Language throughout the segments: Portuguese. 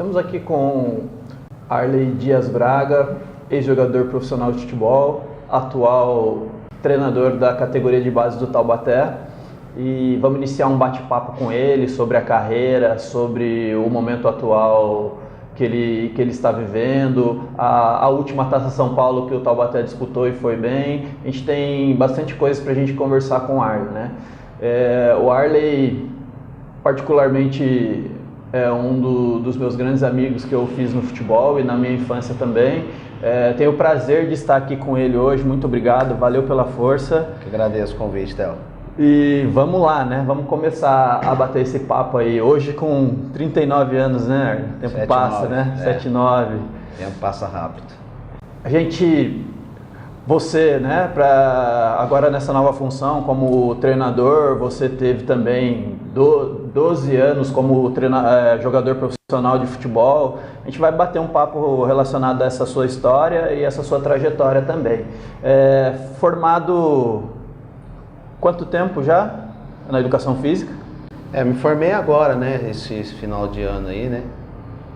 Estamos aqui com Arley Dias Braga, ex-jogador profissional de futebol, atual treinador da categoria de base do Taubaté, e vamos iniciar um bate-papo com ele sobre a carreira, sobre o momento atual que ele está vivendo, a última Taça São Paulo que o Taubaté disputou e foi bem. A gente tem bastante coisa para a gente conversar com o Arley, né? O Arley, particularmente, é um dos meus grandes amigos que eu fiz no futebol e na minha infância também. Tenho o prazer de estar aqui com ele hoje. Muito obrigado, valeu pela força. Eu agradeço o convite, Theo. E vamos lá, né? Vamos começar a bater esse papo aí. Hoje com 39 anos, né? O tempo passa, né? 7-9. O tempo passa rápido. Você, né, agora nessa nova função como treinador, você teve também 12 anos como jogador profissional de futebol. A gente vai bater um papo relacionado a essa sua história e essa sua trajetória também. Formado quanto tempo já na educação física? Me formei agora, né, esse final de ano aí, né?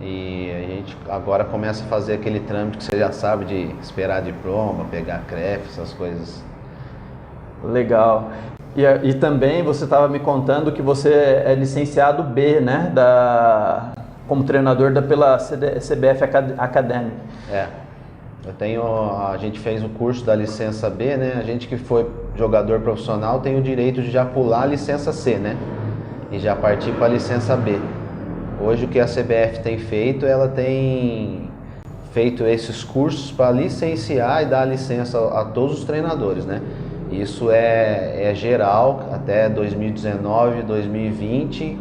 E a gente agora começa a fazer aquele trâmite que você já sabe, de esperar diploma, pegar CREF, essas coisas. Legal. E também você estava me contando que você é licenciado B, né? Como treinador pela CBF Academy. A gente fez o curso da licença B, né? A gente que foi jogador profissional tem o direito de já pular a licença C, né? E já partir para a licença B. Hoje o que a CBF tem feito, ela tem feito esses cursos para licenciar e dar licença a todos os treinadores, né? Isso é geral, até 2019, 2020,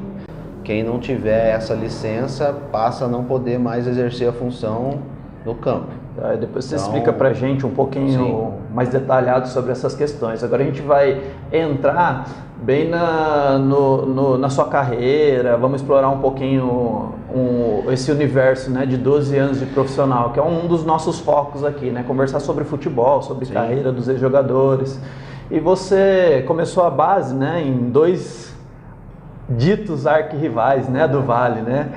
quem não tiver essa licença passa a não poder mais exercer a função no campo. Depois você explica pra gente um pouquinho mais detalhado sobre essas questões. Agora a gente vai entrar bem na sua carreira, vamos explorar um pouquinho esse universo, né, de 12 anos de profissional, que é um dos nossos focos aqui, né, conversar sobre futebol, sobre carreira dos ex-jogadores. E você começou a base, né, em dois ditos arquirrivais, né, do Vale, né?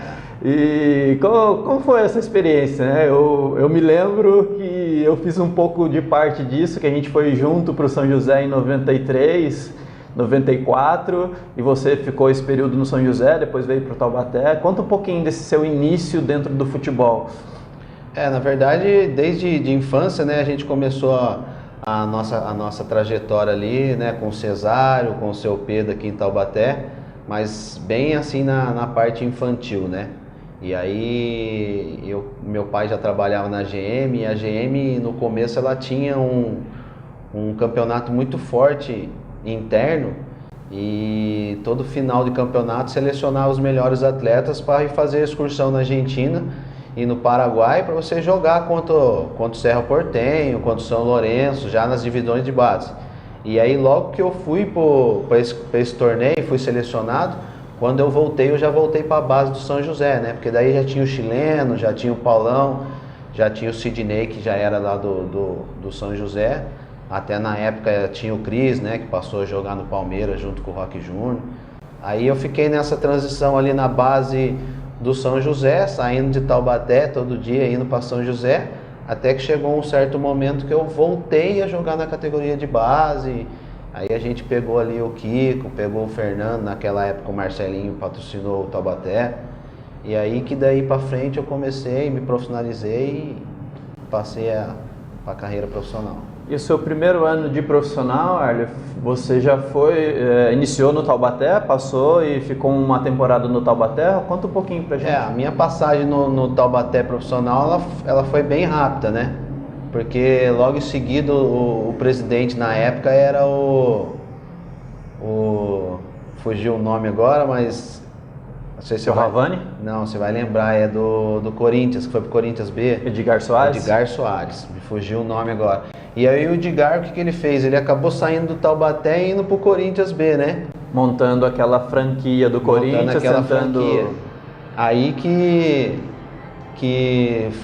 E como foi essa experiência, né? Eu me lembro que eu fiz um pouco de parte disso, que a gente foi junto para o São José em 93, 94, e você ficou esse período no São José, depois veio para o Taubaté. Conta um pouquinho desse seu início dentro do futebol. Na verdade, desde de infância, né, a gente começou a nossa trajetória ali, né, com o Cesário, com o seu Pedro aqui em Taubaté, mas bem assim na parte infantil, né? E aí meu pai já trabalhava na GM, e a GM no começo ela tinha um campeonato muito forte interno, e todo final de campeonato selecionava os melhores atletas para ir fazer excursão na Argentina e no Paraguai para você jogar contra o Cerro Porteño, contra o São Lourenço, já nas divisões de base. E aí logo que eu fui para esse torneio, fui selecionado, quando eu já voltei para a base do São José, né? Porque daí já tinha o chileno, já tinha o Paulão, já tinha o Sidney, que já era lá do São José. Até na época tinha o Cris, né? Que passou a jogar no Palmeiras junto com o Roque Júnior. Aí eu fiquei nessa transição ali na base do São José, saindo de Taubaté todo dia, indo para São José, até que chegou um certo momento que eu voltei a jogar na categoria de base. Aí a gente pegou ali o Kiko, pegou o Fernando, naquela época o Marcelinho patrocinou o Taubaté. E aí que daí pra frente eu comecei, me profissionalizei e passei para a carreira profissional. E o seu primeiro ano de profissional, Arley, você já iniciou no Taubaté, passou e ficou uma temporada no Taubaté? Conta um pouquinho pra gente. A minha passagem no Taubaté profissional, ela foi bem rápida, né? Porque logo em seguida o presidente na época era fugiu o nome agora, mas não sei se o Ravani? Não, você vai lembrar, é do Corinthians, que foi pro Corinthians B. Edgar Soares? Edgar Soares, me fugiu o nome agora. E aí o Edgar, o que ele fez? Ele acabou saindo do Taubaté e indo pro Corinthians B, né? Montando aquela franquia do Corinthians, franquia. Aí que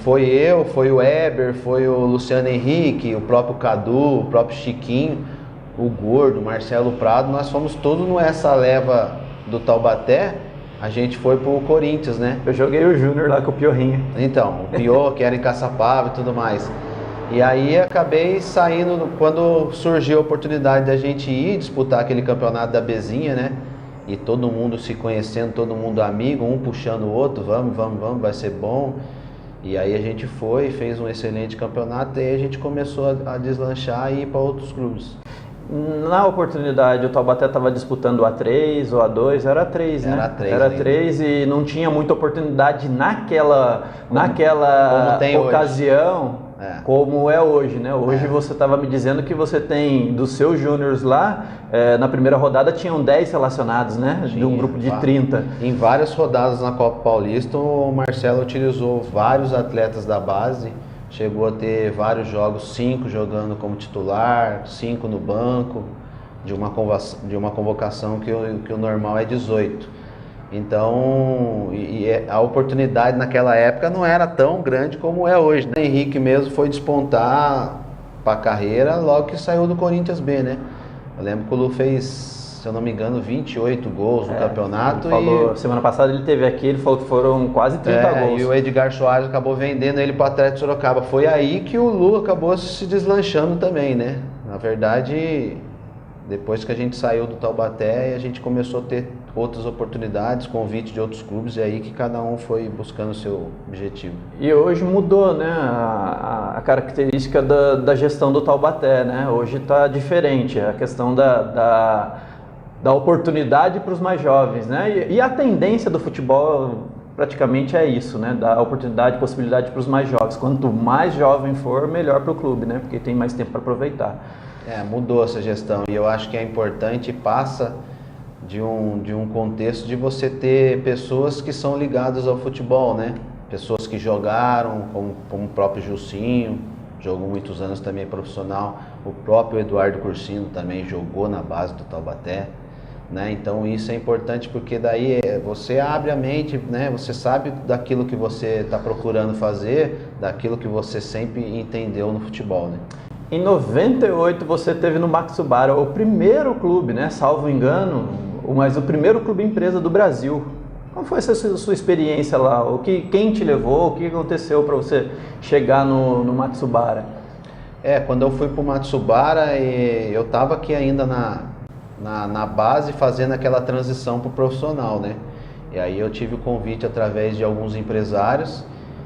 foi o Eber, foi o Luciano Henrique, o próprio Cadu, o próprio Chiquinho, o Gordo, o Marcelo Prado, nós fomos todos nessa leva do Taubaté a gente foi pro Corinthians, né? Eu joguei o Júnior lá com o Piorrinho. Então, o Pior, que era em Caçapava e tudo mais. E aí acabei saindo, quando surgiu a oportunidade da gente ir disputar aquele campeonato da Bezinha, né? E todo mundo se conhecendo, todo mundo amigo, um puxando o outro, vamos, vai ser bom. E aí a gente foi, fez um excelente campeonato e aí a gente começou a deslanchar e ir para outros clubes. Na oportunidade, o Taubaté estava disputando o A3 ou A2, era A3, né? Era A3 e não tinha muita oportunidade naquela como ocasião. Como é hoje, né? Hoje você estava me dizendo que você tem, dos seus júniores lá, na primeira rodada tinham 10 relacionados, né? De um grupo de 30. Em várias rodadas na Copa Paulista, o Marcelo utilizou vários atletas da base, chegou a ter vários jogos, 5 jogando como titular, 5 no banco, de uma convocação que o normal é 18. Então, a oportunidade naquela época não era tão grande como é hoje, né? O Henrique mesmo foi despontar para a carreira logo que saiu do Corinthians B, né? Eu lembro que o Lu fez, se eu não me engano, 28 gols no campeonato. Semana passada ele teve aqui, ele falou que foram quase 30 gols. E o Edgar Soares acabou vendendo ele para o Atlético Sorocaba. Foi aí que o Lu acabou se deslanchando também, né? Na verdade, depois que a gente saiu do Taubaté, a gente começou a ter outras oportunidades, convite de outros clubes, e aí que cada um foi buscando o seu objetivo. E hoje mudou, né, a característica da gestão do Taubaté, né? Hoje está diferente, a questão da oportunidade para os mais jovens, né? E a tendência do futebol praticamente é isso, né? Dar oportunidade, possibilidade para os mais jovens. Quanto mais jovem for, melhor para o clube, né? Porque tem mais tempo para aproveitar. Mudou essa gestão e eu acho que é importante, passa de um contexto de você ter pessoas que são ligadas ao futebol, né? Pessoas que jogaram, como o próprio Gilcinho, jogou muitos anos também profissional, o próprio Eduardo Cursino também jogou na base do Taubaté, né? Então isso é importante porque daí você abre a mente, né? Você sabe daquilo que você está procurando fazer, daquilo que você sempre entendeu no futebol, né? Em 98 você teve no Matsubara, o primeiro clube, né? Salvo engano, mas o primeiro clube empresa do Brasil. Como foi essa sua experiência lá? Quem te levou? O que aconteceu para você chegar no Matsubara? Quando eu fui para o Matsubara, eu estava aqui ainda na base fazendo aquela transição para o profissional, né? E aí eu tive o convite através de alguns empresários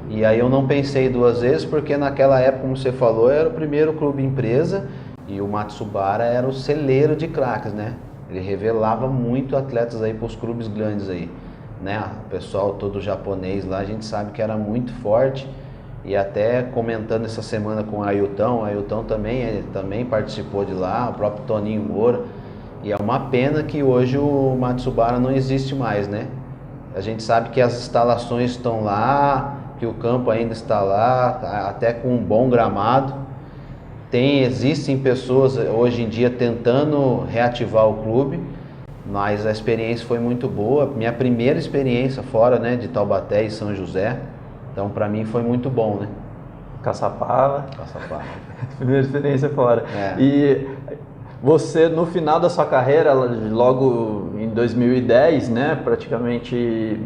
e aí eu não pensei duas vezes porque naquela época, como você falou, era o primeiro clube empresa e o Matsubara era o celeiro de craques, né? Ele revelava muito atletas aí para os clubes grandes aí, né? O pessoal todo japonês lá, a gente sabe que era muito forte. E até comentando essa semana com o Ailton também participou de lá, o próprio Toninho Moura. E é uma pena que hoje o Matsubara não existe mais, né? A gente sabe que as instalações estão lá, que o campo ainda está lá, até com um bom gramado. Existem pessoas hoje em dia tentando reativar o clube, mas a experiência foi muito boa. Minha primeira experiência fora, né, de Taubaté e São José, então para mim foi muito bom, né? Caçapava. Primeira experiência fora. E você, no final da sua carreira, logo em 2010, né, praticamente,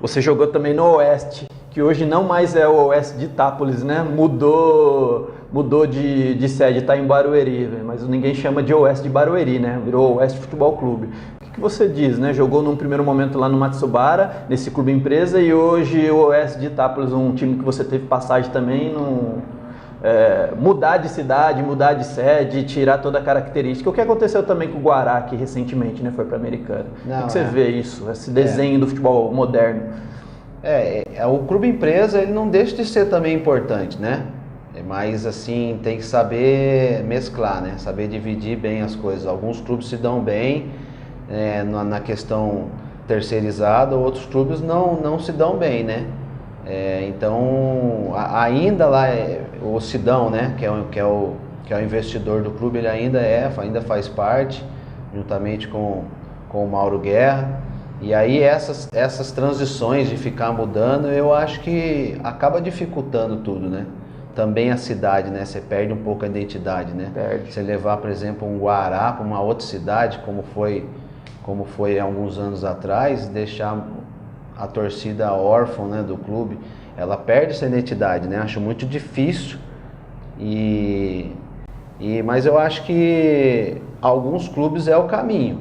você jogou também no Oeste, que hoje não mais é o Oeste de Itápolis, né? Mudou de sede, está em Barueri, mas ninguém chama de Oeste de Barueri, né? Virou Oeste Futebol Clube. O que você diz, né? Jogou num primeiro momento lá no Matsubara, nesse clube empresa, e hoje o Oeste de Itápolis, um time que você teve passagem também, mudar de cidade, mudar de sede, tirar toda a característica. O que aconteceu também com o Guará, que recentemente, né, foi para a Americana. Como você vê isso, esse desenho do futebol moderno? O clube empresa, ele não deixa de ser também importante, né? Mas assim, tem que saber mesclar, né? Saber dividir bem as coisas. Alguns clubes se dão bem na questão terceirizada, outros clubes não se dão bem, né? Então, ainda lá o Sidão, né? Que é o investidor do clube, ele ainda faz parte, juntamente com o Mauro Guerra. E aí essas transições de ficar mudando, eu acho que acaba dificultando tudo, né? Também a cidade, né? Você perde um pouco a identidade, né? Perde. Você levar, por exemplo, um Guará para uma outra cidade, como foi há alguns anos atrás, deixar a torcida órfã, né, do clube, ela perde essa identidade, né? Acho muito difícil, mas eu acho que alguns clubes é o caminho,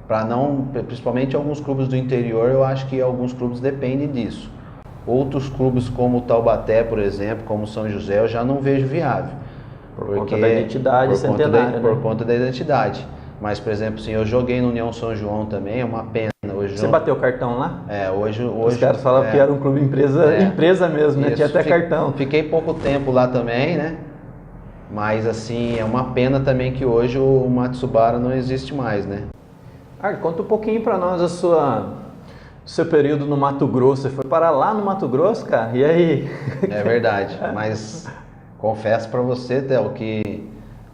para não, principalmente alguns clubes do interior, eu acho que alguns clubes dependem disso. Outros clubes como o Taubaté, por exemplo, como São José, eu já não vejo viável. Por conta da identidade centenária. Por conta da identidade. Mas, por exemplo, assim, eu joguei no União São João também, é uma pena. Hoje Você bateu cartão lá? Hoje os caras falavam que era um clube empresa mesmo, né? Isso, tinha até cartão. Fiquei pouco tempo lá também, né? Mas, assim, é uma pena também que hoje o Matsubara não existe mais, né? Conta um pouquinho pra nós seu período no Mato Grosso. Você foi parar lá no Mato Grosso, cara? E aí? É verdade, mas confesso pra você, Theo, que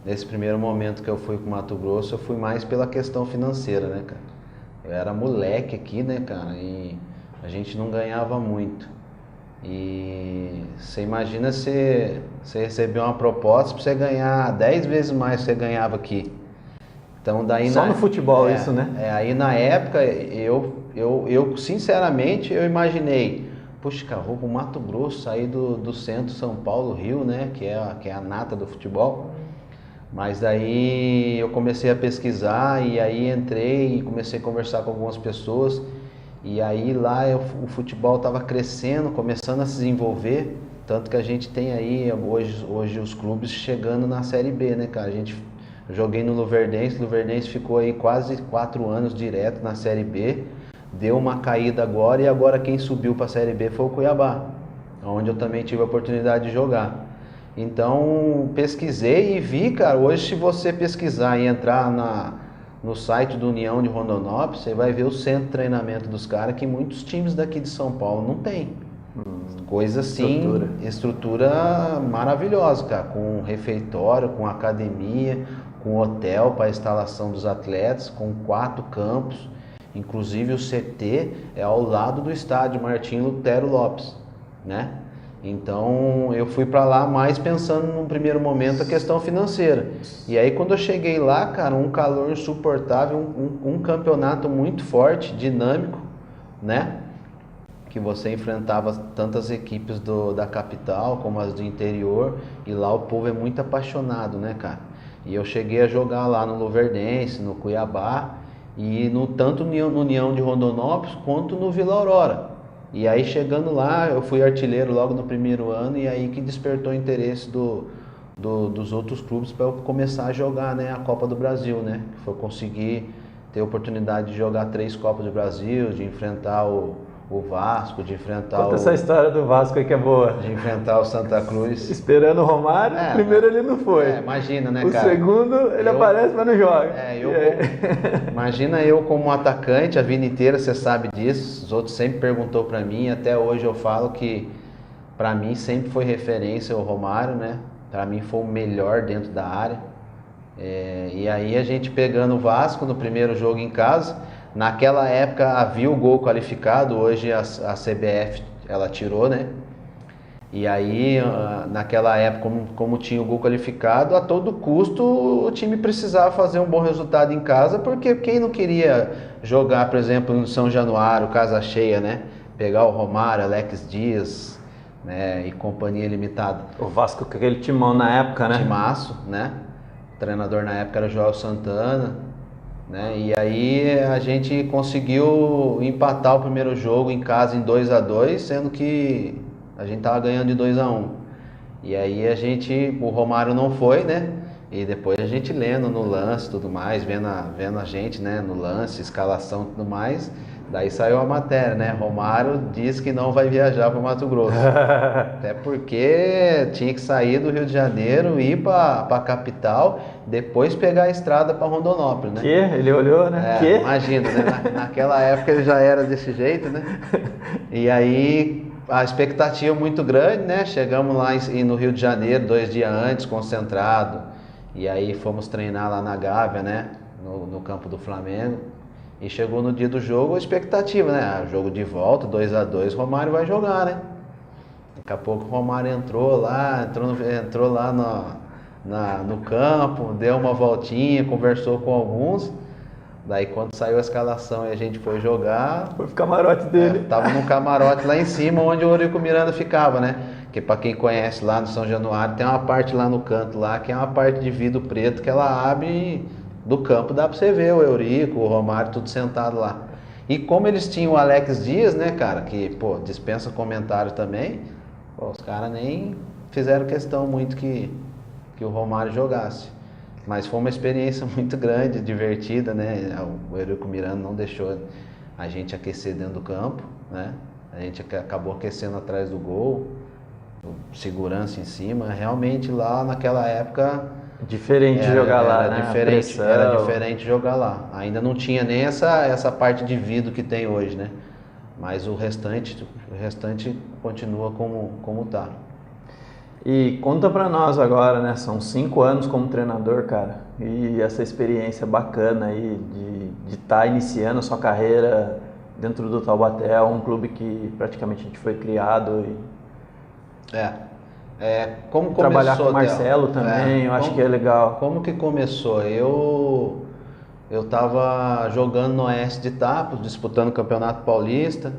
nesse primeiro momento que eu fui pro Mato Grosso, eu fui mais pela questão financeira, né, cara? Eu era moleque aqui, né, cara, e a gente não ganhava muito. E você imagina você receber uma proposta para você ganhar 10 vezes mais que você ganhava aqui. Então, daí Só no futebol isso, né? Aí na época, eu sinceramente, eu imaginei, puxa, cara, vou pro Mato Grosso, sair do centro São Paulo, Rio, né, que é a nata do futebol. Mas daí eu comecei a pesquisar e aí entrei e comecei a conversar com algumas pessoas. E aí lá o futebol estava crescendo, começando a se desenvolver. Tanto que a gente tem aí hoje os clubes chegando na Série B, né, cara? Eu joguei no Luverdense ficou aí quase 4 anos direto na Série B. Deu uma caída agora e agora quem subiu para a Série B foi o Cuiabá, onde eu também tive a oportunidade de jogar. Então, pesquisei e vi, cara, hoje se você pesquisar e entrar no site do União de Rondonópolis, você vai ver o centro de treinamento dos caras que muitos times daqui de São Paulo não tem. Coisa assim, estrutura maravilhosa, cara, com refeitório, com academia, com hotel para instalação dos atletas, com 4 campos, inclusive o CT é ao lado do estádio Martim Lutero Lopes, né? Então eu fui para lá mais pensando no primeiro momento a questão financeira. E aí quando eu cheguei lá, cara, um calor insuportável, um campeonato muito forte, dinâmico, né? Que você enfrentava tantas equipes da capital como as do interior, e lá o povo é muito apaixonado, né, cara? E eu cheguei a jogar lá no Luverdense, no Cuiabá, e tanto no União de Rondonópolis quanto no Vila Aurora. E aí chegando lá, eu fui artilheiro logo no primeiro ano, e aí que despertou o interesse dos outros clubes para eu começar a jogar, né, a Copa do Brasil, né? Que foi conseguir ter a oportunidade de jogar 3 Copas do Brasil, de enfrentar o Vasco, de enfrentar Conta essa história do Vasco aí que é boa. De enfrentar o Santa Cruz. Esperando o Romário, primeiro ele não foi. Imagina, né, o cara? O segundo, ele aparece, mas não joga. Imagina eu como atacante, a vida inteira, você sabe disso. Os outros sempre perguntou pra mim, até hoje eu falo que pra mim sempre foi referência o Romário, né? Pra mim foi o melhor dentro da área. E aí a gente pegando o Vasco no primeiro jogo em casa. Naquela época havia o gol qualificado, hoje a CBF ela tirou, né? E aí, naquela época, como tinha o gol qualificado, a todo custo o time precisava fazer um bom resultado em casa, porque quem não queria jogar, por exemplo, no São Januário, casa cheia, né? Pegar o Romário, Alex Dias, né? E companhia limitada. O Vasco com aquele timão na época, né? Timaço, né? O treinador na época era Joel Santana. Né? E aí a gente conseguiu empatar o primeiro jogo em casa em 2-2, sendo que a gente tava ganhando de 2-1. E aí o Romário não foi, né? E depois a gente lendo no lance e tudo mais, vendo a gente, né, no lance, escalação e tudo mais. Daí saiu a matéria, né? Romário diz que não vai viajar para o Mato Grosso. Até porque tinha que sair do Rio de Janeiro, ir para a capital, depois pegar a estrada para Rondonópolis, né? Que? Ele olhou, né? Imagina, né? Naquela época ele já era desse jeito, né? E aí a expectativa muito grande, né? Chegamos lá no Rio de Janeiro 2 dias antes, concentrado. E aí fomos treinar lá na Gávea, né? No campo do Flamengo. E chegou no dia do jogo a expectativa, né? Jogo de volta, 2-2, Romário vai jogar, né? Daqui a pouco o Romário entrou lá no campo, deu uma voltinha, conversou com alguns, Daí quando saiu a escalação e a gente foi jogar... Foi o camarote dele. Tava no camarote lá em cima, onde o Eurico Miranda ficava, né? Que para quem conhece lá no São Januário, tem uma parte lá no canto lá, que é uma parte de vidro preto que ela abre do campo, dá para você ver o Eurico, o Romário, tudo sentado lá. E como eles tinham o Alex Dias, né, cara, que, pô, dispensa comentário também, pô, os caras nem fizeram questão muito que o Romário jogasse. Mas foi uma experiência muito grande, divertida, né? O Eurico Miranda não deixou a gente aquecer dentro do campo, né? A gente acabou aquecendo atrás do gol, segurança em cima. Realmente lá naquela época... Diferente jogar lá, era né? Diferente, era diferente jogar lá. Ainda não tinha nem essa parte de vidro que tem hoje, né? Mas o restante continua como tá. E conta pra nós agora, né? São 5 anos como treinador, cara. E essa experiência bacana aí de estar iniciando a sua carreira dentro do Taubaté, um clube que praticamente a gente foi criado. Como trabalhar começou, com o Marcelo também, eu acho que é legal. Como que começou? Eu tava jogando no Oeste de Itapos, disputando o Campeonato Paulista.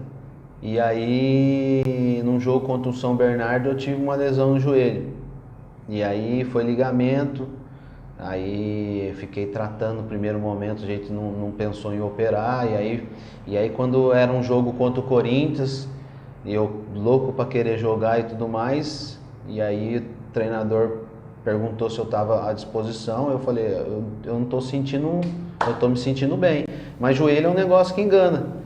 E aí, num jogo contra o São Bernardo, eu tive uma lesão no joelho. E aí foi ligamento. Aí fiquei tratando no primeiro momento, a gente não pensou em operar. E aí quando era um jogo contra o Corinthians, eu louco para querer jogar e tudo mais. E aí o treinador perguntou se eu estava à disposição. Eu falei, eu não estou sentindo, eu estou me sentindo bem. Mas joelho é um negócio que engana.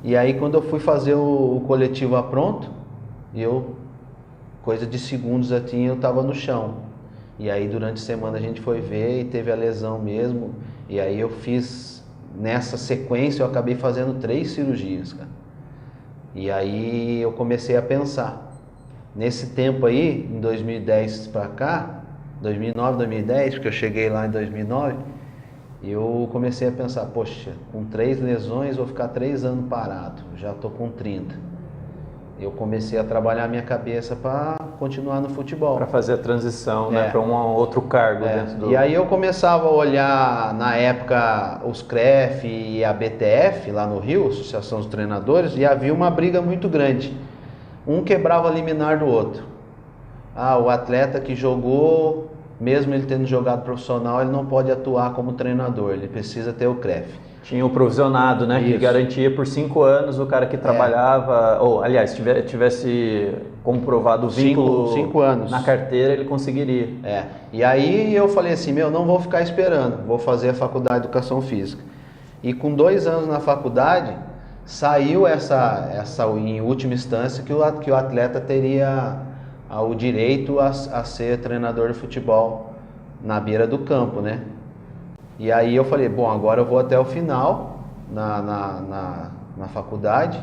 E aí quando eu fui fazer o coletivo pronto, coisa de segundos assim, eu estava no chão. E aí durante a semana a gente foi ver e teve a lesão mesmo. E aí eu fiz, nessa sequência eu acabei fazendo 3 cirurgias, cara. E aí eu comecei a pensar. Nesse tempo aí, em 2010 para cá, 2009, 2010, porque eu cheguei lá em 2009, eu comecei a pensar, poxa, com 3 lesões vou ficar 3 anos parado, já estou com 30. Eu comecei a trabalhar a minha cabeça para continuar no futebol. Para fazer a transição, né, para um outro cargo dentro do... E aí eu começava a olhar, na época, os CREF e a BTF, lá no Rio, Associação dos Treinadores, e havia uma briga muito grande. Um quebrava a liminar do outro. O atleta que jogou, mesmo ele tendo jogado profissional, ele não pode atuar como treinador, ele precisa ter o CREF. Tinha o provisionado, né? Isso. Que garantia por 5 anos o cara que trabalhava, ou aliás, tivesse comprovado o vínculo 5 anos na carteira, ele conseguiria. E aí eu falei assim, não vou ficar esperando, vou fazer a faculdade de Educação Física. E com 2 anos na faculdade, saiu essa em última instância, que o atleta teria o direito a ser treinador de futebol na beira do campo, né? E aí eu falei, bom, agora eu vou até o final na faculdade.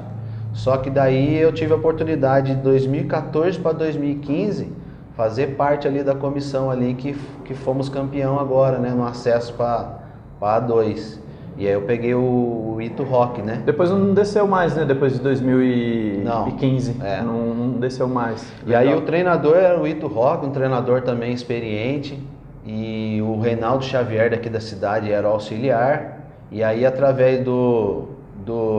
Só que daí eu tive a oportunidade de 2014 para 2015 fazer parte ali da comissão ali que fomos campeão agora, né? No acesso para A2. E aí eu peguei o Ito Rock, né? Depois não desceu mais, né? Depois de 2015. Não desceu mais. E aí o treinador era o Ito Rock, um treinador também experiente. E o Reinaldo Xavier daqui da cidade era o auxiliar. E aí através do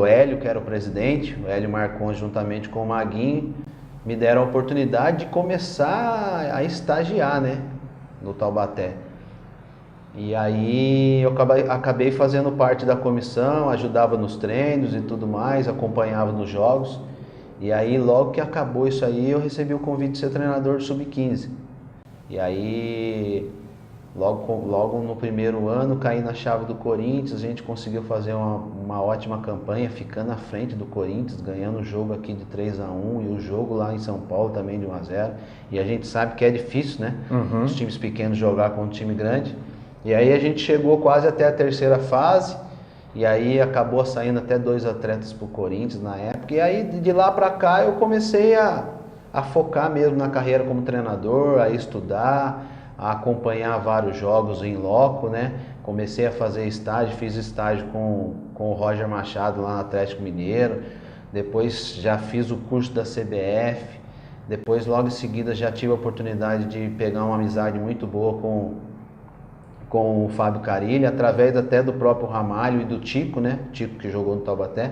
Hélio, que era o presidente, o Hélio Marcon juntamente com o Maguinho, me deram a oportunidade de começar a estagiar, né? No Taubaté. E aí eu acabei fazendo parte da comissão, ajudava nos treinos e tudo mais, acompanhava nos jogos. E aí logo que acabou isso aí, eu recebi o convite de ser treinador do Sub-15. E aí logo no primeiro ano caí na chave do Corinthians, a gente conseguiu fazer uma ótima campanha, ficando à frente do Corinthians, ganhando o jogo aqui de 3-1 e o jogo lá em São Paulo também de 1-0. E a gente sabe que é difícil, né? Os times pequenos jogar com um time grande. E aí a gente chegou quase até a terceira fase, e aí acabou saindo até 2 atletas pro Corinthians na época. E aí de lá para cá eu comecei a focar mesmo na carreira como treinador, a estudar, a acompanhar vários jogos em loco, né? Comecei a fazer estágio, fiz estágio com o Roger Machado lá no Atlético Mineiro, depois já fiz o curso da CBF, depois logo em seguida já tive a oportunidade de pegar uma amizade muito boa com com o Fábio Carilli, através até do próprio Ramalho e do Tico, né? Tico que jogou no Taubaté.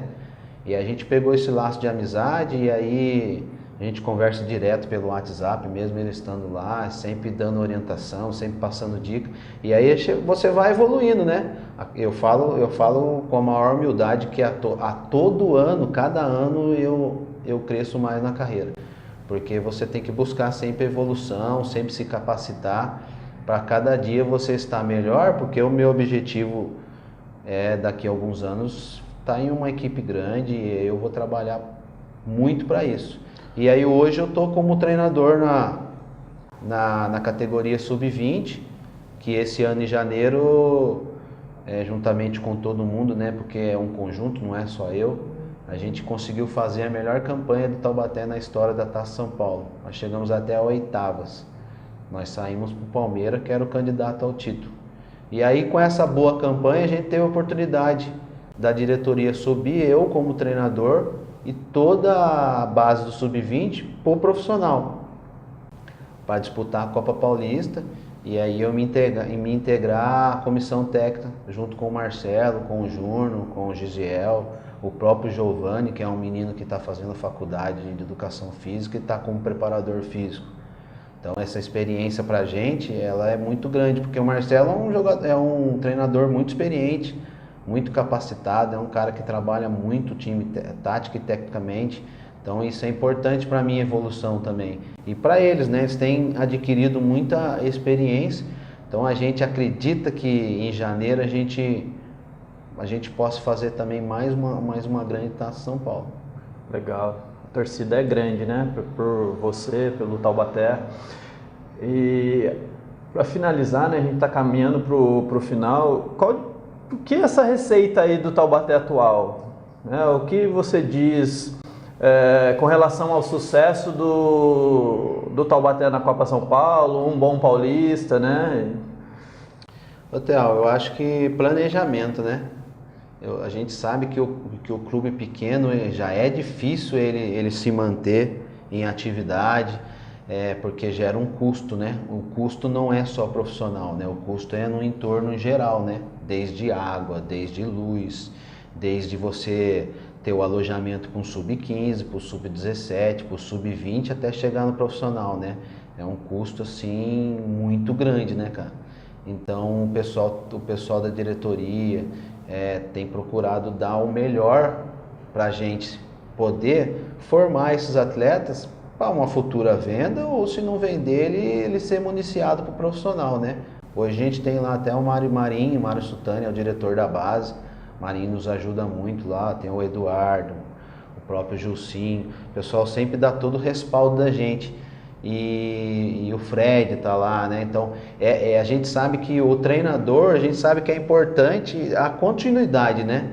E a gente pegou esse laço de amizade e aí a gente conversa direto pelo WhatsApp, mesmo ele estando lá, sempre dando orientação, sempre passando dica. E aí você vai evoluindo, né? Eu falo com a maior humildade que a todo ano, cada ano eu cresço mais na carreira. Porque você tem que buscar sempre evolução, sempre se capacitar para cada dia você estar melhor, porque o meu objetivo é daqui a alguns anos estar em uma equipe grande e eu vou trabalhar muito para isso. E aí hoje eu estou como treinador na categoria sub-20, que esse ano em janeiro, juntamente com todo mundo, né, porque é um conjunto, não é só eu, a gente conseguiu fazer a melhor campanha do Taubaté na história da Taça São Paulo. Nós chegamos até a oitavas. Nós saímos para o Palmeiras, que era o candidato ao título. E aí com essa boa campanha a gente teve a oportunidade da diretoria subir eu como treinador e toda a base do sub-20 para o profissional, para disputar a Copa Paulista. E aí eu me integrar à comissão técnica, junto com o Marcelo, com o Júnior, com o Gisiel, o próprio Giovanni, que é um menino que está fazendo a faculdade de Educação Física e está como preparador físico. Então essa experiência para a gente, ela é muito grande, porque o Marcelo é um treinador muito experiente, muito capacitado, é um cara que trabalha muito o time tática e tecnicamente. Então isso é importante para a minha evolução também. E para eles, né? Eles têm adquirido muita experiência. Então a gente acredita que em janeiro a gente possa fazer também mais uma grande Taça São Paulo. Legal. A torcida é grande, né? Por você, pelo Taubaté. E para finalizar, né? A gente está caminhando para o final. O que é essa receita aí do Taubaté atual? O que você diz com relação ao sucesso do Taubaté na Copa São Paulo, um bom paulista, né? Ô, Theo, eu acho que planejamento, né? A gente sabe que o clube pequeno já é difícil ele se manter em atividade, porque gera um custo, né? O custo não é só profissional, né? O custo é no entorno geral, né? Desde água, desde luz, desde você ter o alojamento para o sub-15, para o sub-17, para o sub-20, até chegar no profissional, né? É um custo, assim, muito grande, né, cara? Então, o pessoal da diretoria tem procurado dar o melhor para a gente poder formar esses atletas para uma futura venda, ou se não vender, ele ser municiado para o profissional, né? Hoje a gente tem lá até o Mário Sutani, é o diretor da base. O Marinho nos ajuda muito lá, tem o Eduardo, o próprio Gilcinho. O pessoal sempre dá todo o respaldo da gente. E o Fred tá lá, né? Então, a gente sabe que o treinador, a gente sabe que é importante a continuidade, né?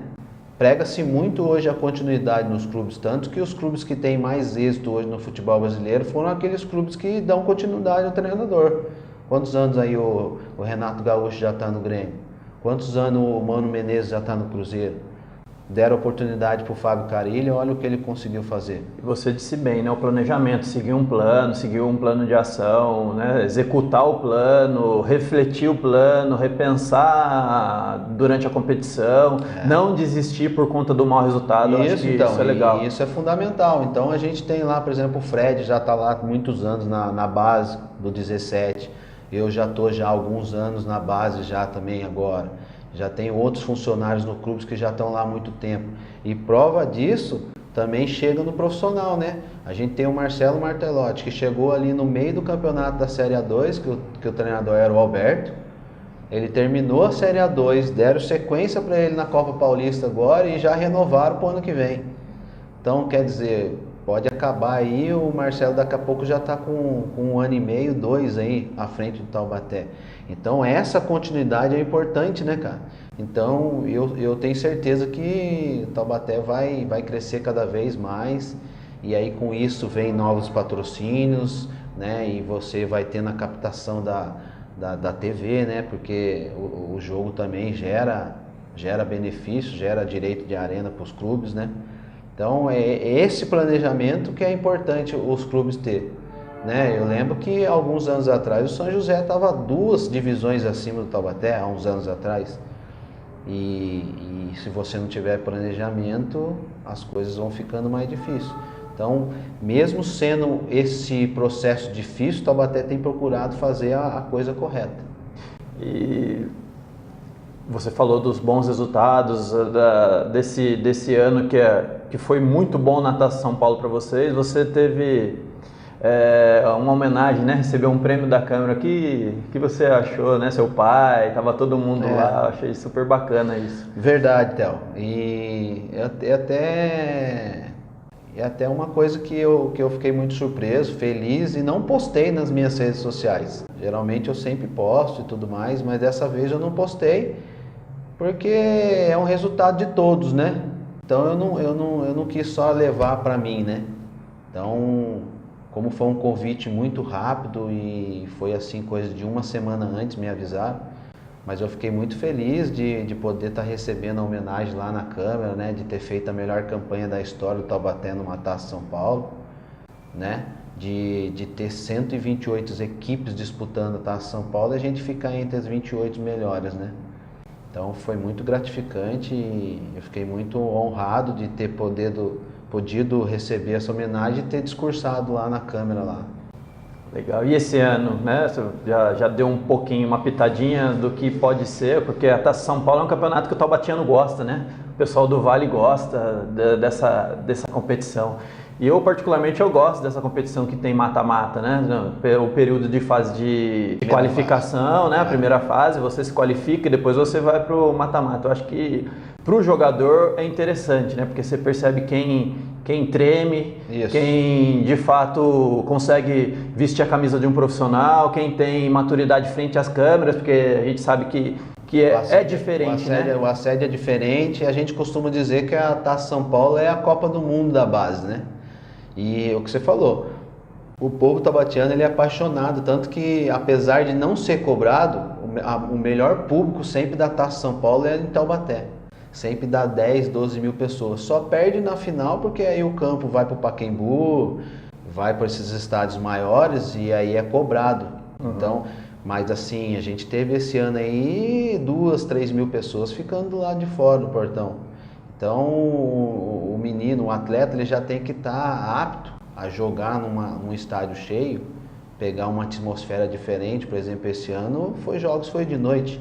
Prega-se muito hoje a continuidade nos clubes, tanto que os clubes que têm mais êxito hoje no futebol brasileiro foram aqueles clubes que dão continuidade ao treinador. Quantos anos aí o Renato Gaúcho já está no Grêmio? Quantos anos o Mano Menezes já está no Cruzeiro? Deram oportunidade para o Fábio Carilli, olha o que ele conseguiu fazer. Você disse bem, né? O planejamento, seguir um plano de ação, né? Executar o plano, refletir o plano, repensar durante a competição, não desistir por conta do mau resultado. Eu acho que isso é legal. Isso é fundamental. Então a gente tem lá, por exemplo, o Fred já está lá há muitos anos na base do 17. Eu já estou há alguns anos na base já também agora. Já tem outros funcionários no clube que já estão lá há muito tempo. E prova disso também chega no profissional, né? A gente tem o Marcelo Martelotti, que chegou ali no meio do campeonato da Série A2, que o treinador era o Alberto. Ele terminou a Série A2, deram sequência para ele na Copa Paulista agora e já renovaram para o ano que vem. Então, quer dizer, pode acabar aí, o Marcelo daqui a pouco já está com 1 ano e meio, 2 aí à frente do Taubaté. Então essa continuidade é importante, né, cara? Então eu tenho certeza que o Taubaté vai crescer cada vez mais, e aí com isso vem novos patrocínios, né? E você vai ter na captação da TV, né? Porque o jogo também gera benefício, gera direito de arena para os clubes, né? Então é esse planejamento que é importante os clubes ter. né? Eu lembro que alguns anos atrás o São José estava 2 divisões acima do Taubaté, há uns anos atrás. E se você não tiver planejamento, as coisas vão ficando mais difíceis. Então, mesmo sendo esse processo difícil, o Taubaté tem procurado fazer a coisa correta. E você falou dos bons resultados desse ano que foi muito bom na Taça São Paulo para vocês. Você teve uma homenagem, né? Recebeu um prêmio da Câmara. Que você achou, né? Seu pai, tava todo mundo lá. Achei super bacana isso. Verdade, Theo. E até uma coisa que eu fiquei muito surpreso, feliz, e não postei nas minhas redes sociais. Geralmente eu sempre posto e tudo mais, mas dessa vez eu não postei, porque é um resultado de todos, né? Então eu não quis só levar para mim, né? Então, como foi um convite muito rápido e foi assim, coisa de uma semana antes me avisaram, mas eu fiquei muito feliz de poder estar recebendo a homenagem lá na Câmara, né? De ter feito a melhor campanha da história do Taubaté numa Taça São Paulo, né? De ter 128 equipes disputando a Taça São Paulo e a gente ficar entre as 28 melhores, né? Então foi muito gratificante e eu fiquei muito honrado de ter podido receber essa homenagem e ter discursado lá na Câmara lá. Legal. E esse ano, né? Você já deu um pouquinho, uma pitadinha do que pode ser, porque a Taça São Paulo é um campeonato que o taubatiano gosta, né? O pessoal do Vale gosta dessa competição. E eu, particularmente, eu gosto dessa competição que tem mata-mata, né? O período de fase de qualificação, né? A primeira fase, você se qualifica e depois você vai para o mata-mata. Eu acho que para o jogador é interessante, né? Porque você percebe quem treme, isso, quem de fato consegue vestir a camisa de um profissional, quem tem maturidade frente às câmeras, porque a gente sabe que é diferente, né? O assédio é diferente. A gente costuma dizer que a Taça São Paulo é a Copa do Mundo da base, né? E o que você falou, o povo taubatiano ele é apaixonado, tanto que apesar de não ser cobrado, o melhor público sempre da Taça São Paulo é em Taubaté. Sempre dá 10, 12 mil pessoas. Só perde na final porque aí o campo vai para o Pacaembu, vai para esses estádios maiores e aí é cobrado. Uhum. Então, mas assim, a gente teve esse ano aí 2, 3 mil pessoas ficando do lado de fora do portão. Então, o menino, o atleta, ele já tem que estar apto a jogar num estádio cheio, pegar uma atmosfera diferente. Por exemplo, esse ano foi de noite.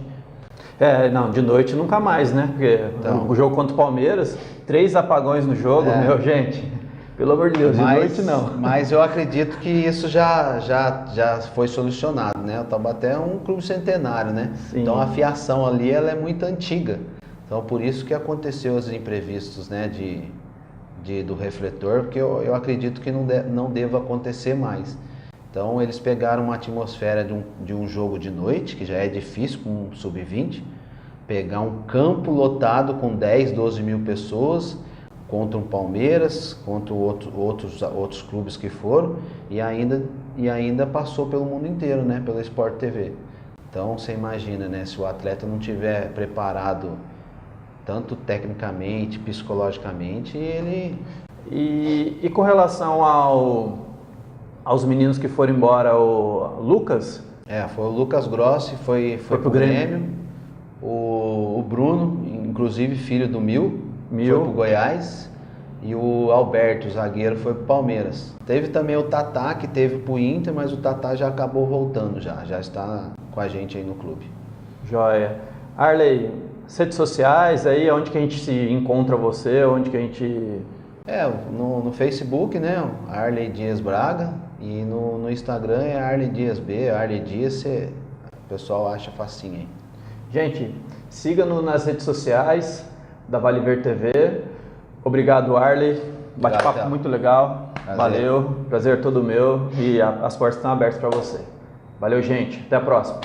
Não, de noite nunca mais, né? Porque o jogo contra o Palmeiras, 3 apagões no jogo, meu, gente, pelo amor de Deus, de noite não. Mas eu acredito que isso já foi solucionado, né? O Taubaté é um clube centenário, né? Sim. Então a fiação ali ela é muito antiga. Então por isso que aconteceu os imprevistos, né? Do refletor, porque eu acredito que não deva acontecer mais. Então eles pegaram uma atmosfera de um jogo de noite, que já é difícil com um sub-20, pegar um campo lotado com 10, 12 mil pessoas, contra um Palmeiras, contra outros clubes que foram, e ainda passou pelo mundo inteiro, né, pela Sport TV. Então você imagina, né, se o atleta não tiver preparado tanto tecnicamente, psicologicamente, ele... E com relação aos meninos que foram embora, o Lucas? Foi o Lucas Grossi, foi pro Grêmio. O Bruno, inclusive filho do Mil, foi pro Goiás. E o Alberto, o zagueiro, foi pro Palmeiras. Teve também o Tatá, que teve pro Inter, mas o Tatá já acabou voltando, já está com a gente aí no clube. Joia. Arley, redes sociais aí, onde que a gente se encontra você, onde que a gente... no Facebook, né, Arley Dias Braga, e no Instagram é Arley Dias B, Arley Dias, o pessoal acha facinho aí. Gente, siga-nos nas redes sociais da Vale Verde TV. Obrigado, Arley. Bate-papo muito legal. Prazer. Valeu, prazer todo meu e as portas estão abertas para você. Valeu, gente. Até a próxima.